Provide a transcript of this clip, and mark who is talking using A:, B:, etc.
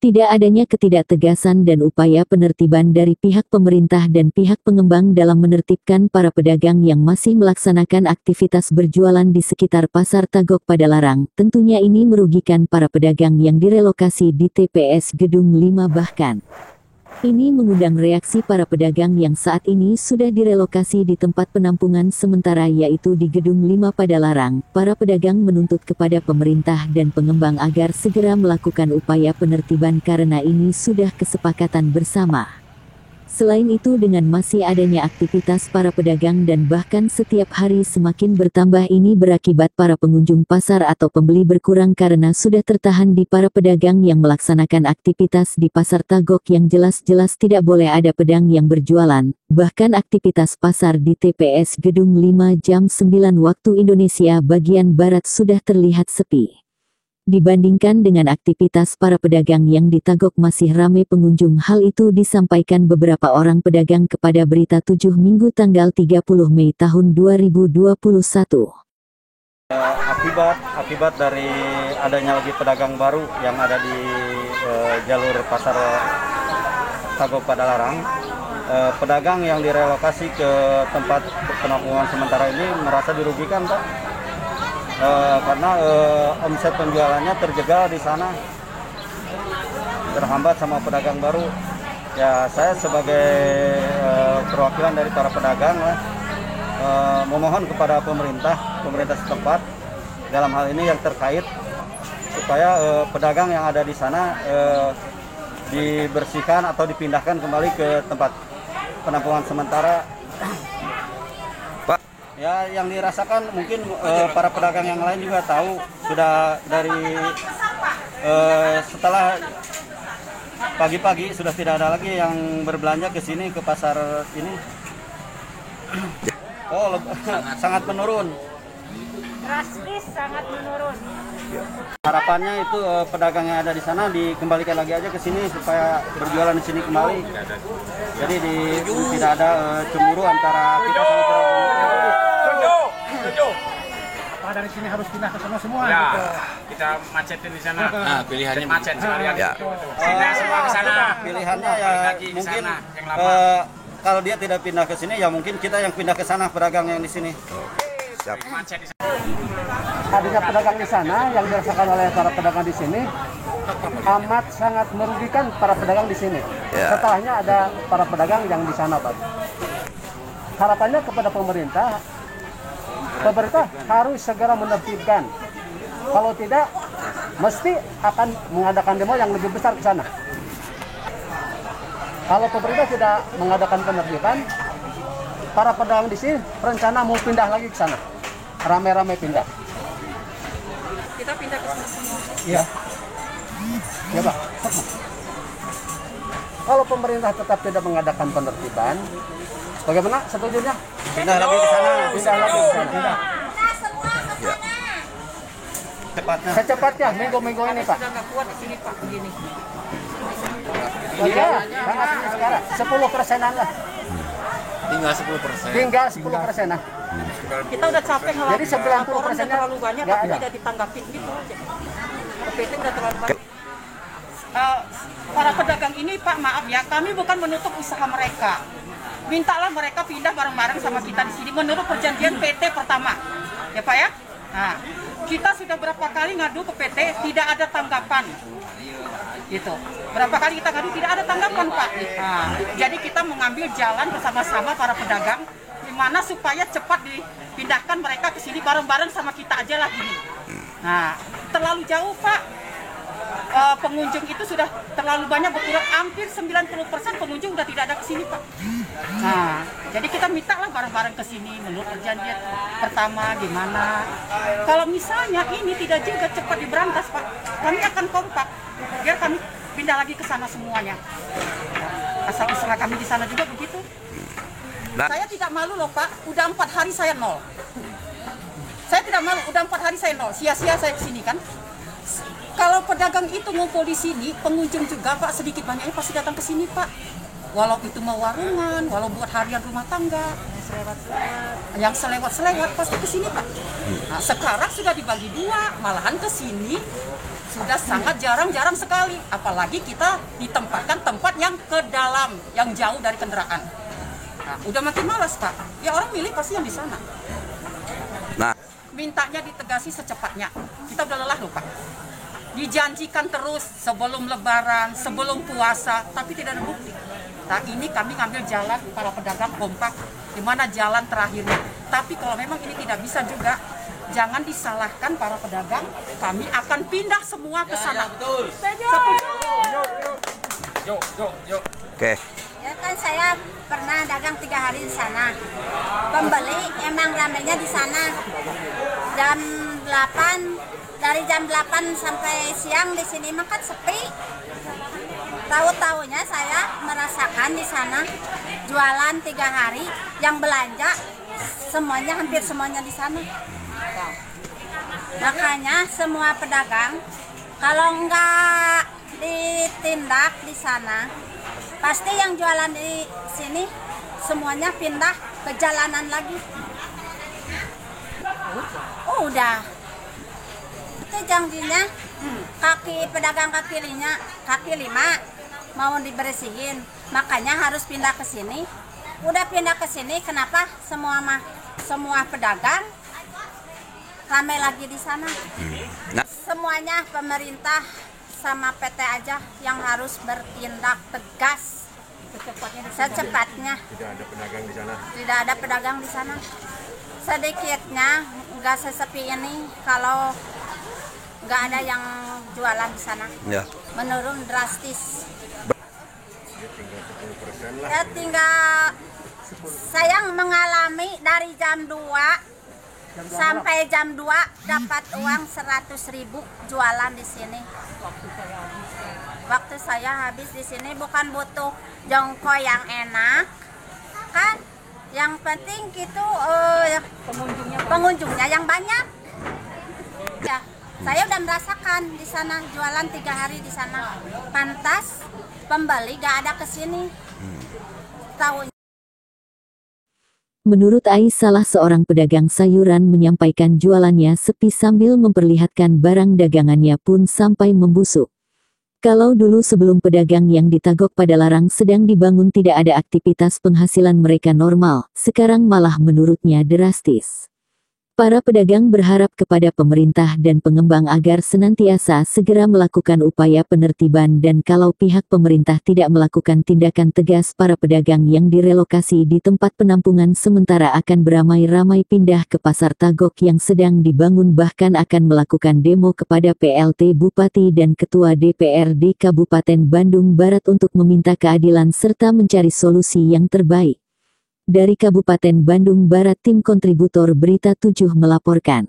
A: Tidak adanya ketidaktegasan dan upaya penertiban dari pihak pemerintah dan pihak pengembang dalam menertibkan para pedagang yang masih melaksanakan aktivitas berjualan di sekitar Pasar Tagok Padalarang. Tentunya ini merugikan para pedagang yang direlokasi di TPS Gedung 5 bahkan. Ini mengundang reaksi para pedagang yang saat ini sudah direlokasi di tempat penampungan sementara yaitu di Gedung 5 Padalarang. Para pedagang menuntut kepada pemerintah dan pengembang agar segera melakukan upaya penertiban karena ini sudah kesepakatan bersama. Selain itu dengan masih adanya aktivitas para pedagang dan bahkan setiap hari semakin bertambah ini berakibat para pengunjung pasar atau pembeli berkurang karena sudah tertahan di para pedagang yang melaksanakan aktivitas di Pasar Tagok yang jelas-jelas tidak boleh ada pedang yang berjualan. Bahkan aktivitas pasar di TPS Gedung 5 jam 9 waktu Indonesia bagian Barat sudah terlihat sepi. Dibandingkan dengan aktivitas para pedagang yang di Tagok masih ramai pengunjung, hal itu disampaikan beberapa orang pedagang kepada Berita 7 Minggu tanggal 30 Mei tahun 2021.
B: Akibat dari adanya lagi pedagang baru yang ada di jalur Pasar Tagok Padalarang, pedagang yang direlokasi ke tempat penampungan sementara ini merasa dirugikan, Pak. Karena omset penjualannya terjegal di sana, terhambat sama pedagang baru. Ya, saya sebagai perwakilan dari para pedagang memohon kepada pemerintah setempat dalam hal ini yang terkait supaya pedagang yang ada di sana dibersihkan atau dipindahkan kembali ke tempat penampungan sementara. Ya, yang dirasakan mungkin para pedagang yang lain juga tahu, sudah dari setelah pagi-pagi sudah tidak ada lagi yang berbelanja ke sini, ke pasar ini. Oh, sangat menurun.
C: Drastis sangat menurun.
B: Harapannya itu pedagang yang ada di sana dikembalikan lagi aja ke sini supaya berjualan di sini kembali. Jadi tidak ada cemburu antara kita sama pedagang.
D: Apa dari sini harus pindah ke sana semua?
E: Ya,
D: gitu.
E: kita macetin di sana.
F: Nah, pilihannya
E: macet sekalian.
F: Ya.
E: Pindah semua ke sana.
B: Pilihannya ya mungkin
E: yang lama.
B: kalau dia tidak pindah ke sini ya mungkin kita yang pindah ke sana, pedagang yang di sini.
F: Siap.
E: Macet di sana.
D: Adanya pedagang di sana yang dirasakan oleh para pedagang di sini amat sangat merugikan para pedagang di sini.
F: Ya.
D: Setelahnya ada para pedagang yang di sana, Pak. Harapannya kepada pemerintah harus segera menertibkan. Kalau tidak, mesti akan mengadakan demo yang lebih besar ke sana. Kalau pemerintah tidak mengadakan penertiban, para pedagang di sini rencana mau pindah lagi ke sana. Rame-rame pindah.
C: Kita pindah ke sana semua.
D: Iya. Ya, Pak. Kalau pemerintah tetap tidak mengadakan penertiban, bagaimana setujunya?
B: Pindah lagi ke sana.
D: Pindah lagi ke sana.
F: Ya.
D: Secepatnya minggu-minggu ini, Pak.
C: Sudah nggak kuat di sini, Pak, begini.
D: Iya, sangat ini sekarang 10%-an lah.
F: Tinggal 10%.
D: Tinggal 10%-an.
C: Kita udah capek ngelakuin.
D: Jadi 90%
C: laporan udah terlalu banyak,
D: nggak
C: tapi
D: ada.
C: tidak ditanggapi gitu aja. PT udah terlalu banyak. Para pedagang ini, Pak, maaf ya, kami bukan menutup usaha mereka. Mintalah mereka pindah bareng-bareng sama kita di sini menurut perjanjian PT pertama. Ya, Pak ya? Nah, kita sudah berapa kali ngadu ke PT, tidak ada tanggapan. Gitu. Berapa kali kita ngadu tidak ada tanggapan, Pak. Nah, jadi kita mengambil jalan bersama-sama para pedagang di mana supaya cepat dipindahkan mereka ke sini bareng-bareng sama kita aja lah gini. Nah, terlalu jauh, Pak. Pengunjung itu sudah terlalu banyak, berkurang hampir 90% pengunjung sudah tidak ada ke sini, Pak. Nah, jadi kita minta lah bareng-bareng ke sini menurut perjanjian pertama gimana. Kalau misalnya ini tidak juga cepat diberantas, Pak, kami akan kompak biar kami pindah lagi ke sana semuanya. Asal usaha kami di sana juga begitu.
F: Nah.
C: Saya tidak malu loh, Pak, udah 4 hari saya nol. Saya tidak malu, udah 4 hari saya nol, sia-sia saya ke sini kan. Kalau pedagang itu ngumpul di sini, pengunjung juga, Pak, sedikit banyaknya pasti datang ke sini, Pak. Walau itu mau warungan, walau buat harian rumah tangga, yang selewat pasti ke sini, Pak. Nah, sekarang sudah dibagi dua, malahan ke sini sudah sangat jarang-jarang sekali. Apalagi kita ditempatkan tempat yang ke dalam, yang jauh dari kendaraan. Nah, udah makin malas Pak. Ya orang milih pasti yang di sana.
F: Nah,
C: Mintanya ditegasi secepatnya. Kita udah lelah loh Pak. Dijanjikan terus sebelum lebaran, sebelum puasa, tapi tidak ada bukti. Nah ini kami ngambil jalan para pedagang kompak, di mana jalan terakhirnya. Tapi kalau memang ini tidak bisa juga, jangan disalahkan para pedagang, kami akan pindah semua ke sana.
F: oke.
G: Ya kan saya pernah dagang 3 hari di sana. Pembeli emang ramainya di sana. Jam 8, dari jam 8 sampai siang di sini mah kan sepi. Tahu-tahunya saya merasakan di sana jualan 3 hari, yang belanja semuanya, hampir semuanya di sana. Makanya semua pedagang kalau nggak ditindak di sana, pasti yang jualan di sini semuanya pindah ke jalanan lagi. Udah. Itu janjinya kaki pedagang kaki lima mau dibersihin. Makanya harus pindah ke sini. Udah pindah ke sini, kenapa semua pedagang ramai lagi di sana?
F: Nah,
G: Semuanya pemerintah sama PT aja yang harus bertindak tegas secepatnya.
H: Tidak ada pedagang di sana.
G: Tidak ada pedagang di sana. Sedikitnya nggak sesepi ini kalau nggak ada yang jualan di sana.
F: ya.
G: Menurun drastis.
H: Tinggal 10% lah.
G: Ya tinggal saya mengalami dari jam 2 sampai jam 2 dapat uang 100.000 jualan di sini. Waktu saya habis di sini bukan butuh jongkok yang enak, kan? Yang penting gitu pengunjungnya yang banyak. Ya, saya udah merasakan di sana jualan 3 hari di sana. Pantas pembeli gak ada ke sini. Tahu.
A: Menurut Ais, salah seorang pedagang sayuran menyampaikan jualannya sepi sambil memperlihatkan barang dagangannya pun sampai membusuk. Kalau dulu sebelum pedagang yang di Tagok Padalarang sedang dibangun tidak ada aktivitas penghasilan mereka normal, sekarang malah menurutnya drastis. Para pedagang berharap kepada pemerintah dan pengembang agar senantiasa segera melakukan upaya penertiban, dan kalau pihak pemerintah tidak melakukan tindakan tegas, para pedagang yang direlokasi di tempat penampungan sementara akan beramai-ramai pindah ke Pasar Tagok yang sedang dibangun, bahkan akan melakukan demo kepada PLT Bupati dan Ketua DPRD Kabupaten Bandung Barat untuk meminta keadilan serta mencari solusi yang terbaik. Dari Kabupaten Bandung Barat, tim kontributor Berita 7 melaporkan.